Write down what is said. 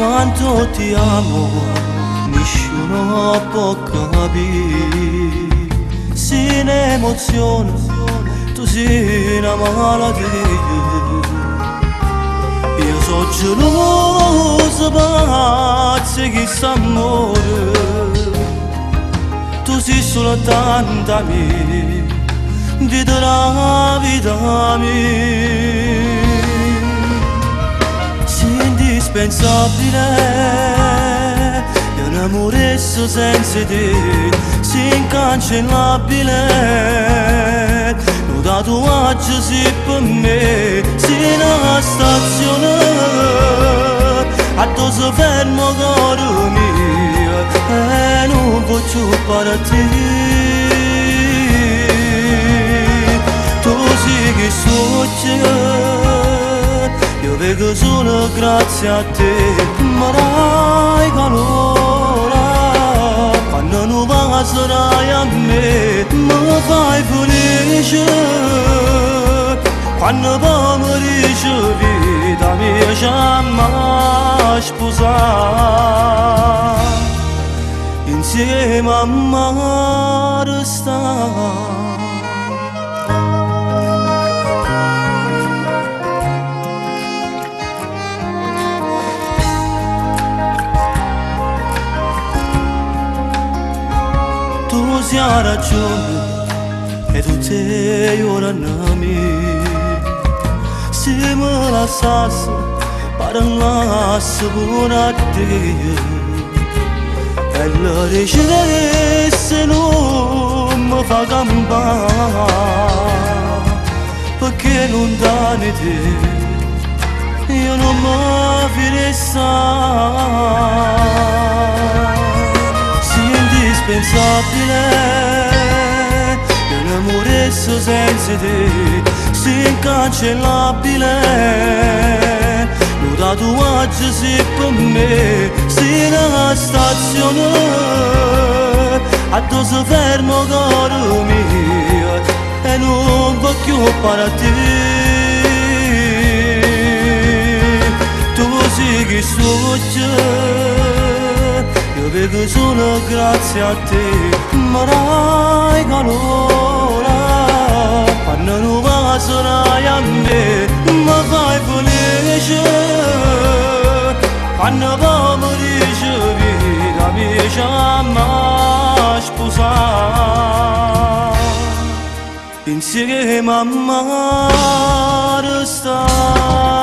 quanto ti amo, nessuno può capire. Sei un'emozione, tu sei una malattia. Io sono geloso, pazzo che s'amore. Tu sei soltanto a me, di la vita mia. Sei indispensabile, è un amore senza te, sei incancellabile. Un tatuaggio sei per me, sei una stazione, a dove si fermo cuore mio, e non voglio partire. Tu sei che succede, io vedo solo grazie a te, ma dai calore, quando non passerai a me, mi fai felice, quando poi mi dici vita mia già mi sposare, insieme a me restare. Tu sei la ragione e tu sei ora nami. Se me lasciassi, parlassi pure a te, e la ricevesse non mi fa campare, perché non dani te, io non mi fidessi. Indispensabile, è un amore senza te, sei incancellabile. Un tatuaggio sei per me, sei una stazione, a dove si fermo cuore mio, e non voglio partire. Tu sei che succede, io vedo solo grazie a te, ma dai calore, quando non passerai a me, mi fai felice, quando poi mi dici vita mia già mi sposare, insieme a me restare.